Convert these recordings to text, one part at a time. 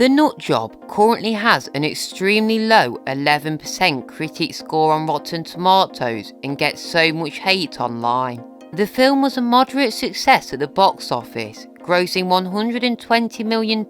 The Nut Job currently has an extremely low 11% critic score on Rotten Tomatoes and gets so much hate online. The film was a moderate success at the box office, grossing $120 million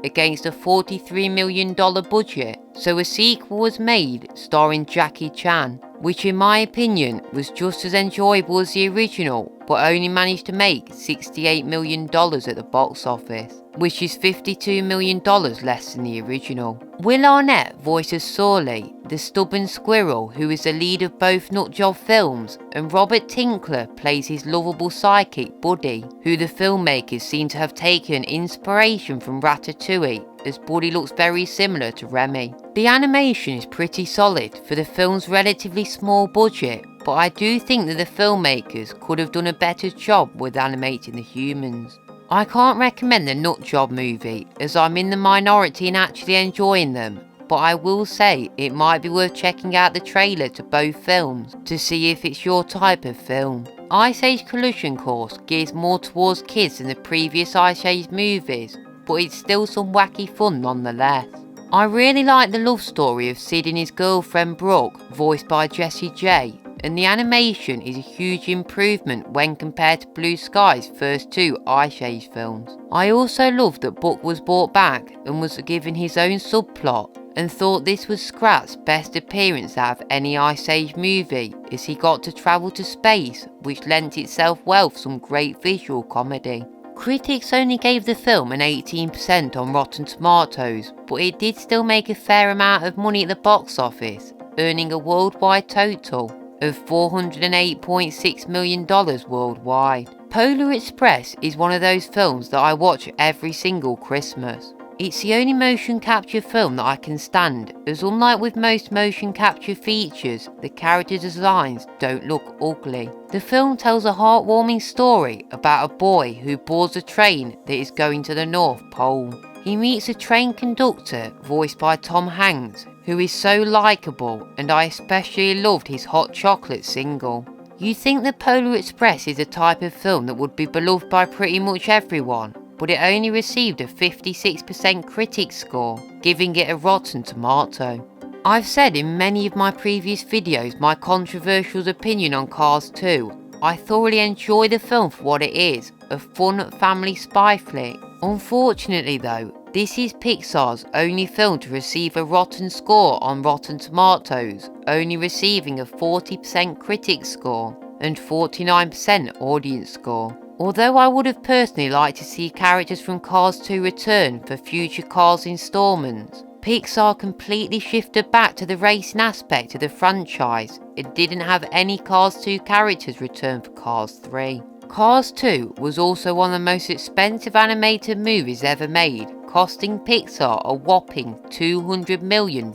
against a $43 million budget, so a sequel was made starring Jackie Chan, which in my opinion was just as enjoyable as the original, but only managed to make $68 million at the box office, which is $52 million less than the original. Will Arnett voices Sorley, the stubborn squirrel who is the lead of both Nutjob films, and Robert Tinkler plays his lovable sidekick Buddy, who the filmmakers seem to have taken inspiration from Ratatouille, as Buddy looks very similar to Remy. The animation is pretty solid for the film's relatively small budget, but I do think that the filmmakers could have done a better job with animating the humans. I can't recommend the Nutjob movie as I'm in the minority in actually enjoying them, but I will say it might be worth checking out the trailer to both films to see if it's your type of film. Ice Age Collision Course gears more towards kids than the previous Ice Age movies, but it's still some wacky fun nonetheless. I really like the love story of Sid and his girlfriend Brooke, voiced by Jessie J, and the animation is a huge improvement when compared to Blue Sky's first two Ice Age films. I also love that Buck was brought back and was given his own subplot, and thought this was Scrat's best appearance out of any Ice Age movie, as he got to travel to space, which lent itself well for some great visual comedy. Critics only gave the film an 18% on Rotten Tomatoes, but it did still make a fair amount of money at the box office, earning a worldwide total of $408.6 million worldwide. Polar Express is one of those films that I watch every single Christmas. It's the only motion capture film that I can stand, as unlike with most motion capture features, the character designs don't look ugly. The film tells a heartwarming story about a boy who boards a train that is going to the North Pole. He meets a train conductor voiced by Tom Hanks, who is so likeable, and I especially loved his Hot Chocolate single. You'd think that Polar Express is a type of film that would be beloved by pretty much everyone, but it only received a 56% critic score, giving it a Rotten Tomato. I've said in many of my previous videos my controversial opinion on Cars 2. I thoroughly enjoy the film for what it is, a fun family spy flick. Unfortunately though, this is Pixar's only film to receive a rotten score on Rotten Tomatoes, only receiving a 40% critic score and 49% audience score. Although I would have personally liked to see characters from Cars 2 return for future Cars installments, Pixar completely shifted back to the racing aspect of the franchise and didn't have any Cars 2 characters return for Cars 3. Cars 2 was also one of the most expensive animated movies ever made, costing Pixar a whopping $200 million.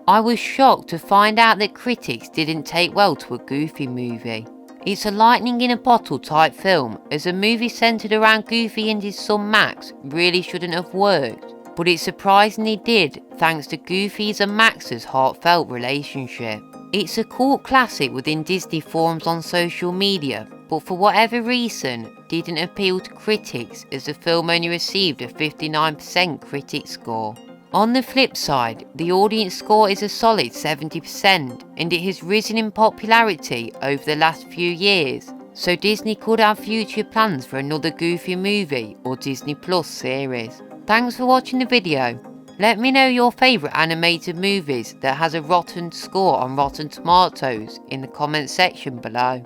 I was shocked to find out that critics didn't take well to a Goofy movie. It's a lightning in a bottle type film, as a movie centered around Goofy and his son Max really shouldn't have worked, but it surprisingly did thanks to Goofy's and Max's heartfelt relationship. It's a cult classic within Disney forums on social media, but for whatever reason didn't appeal to critics, as the film only received a 59% critic score. On the flip side, the audience score is a solid 70%, and it has risen in popularity over the last few years, so Disney could have future plans for another Goofy movie or Disney Plus series. Thanks for watching the video. Let me know your favourite animated movies that has a rotten score on Rotten Tomatoes in the comment section below.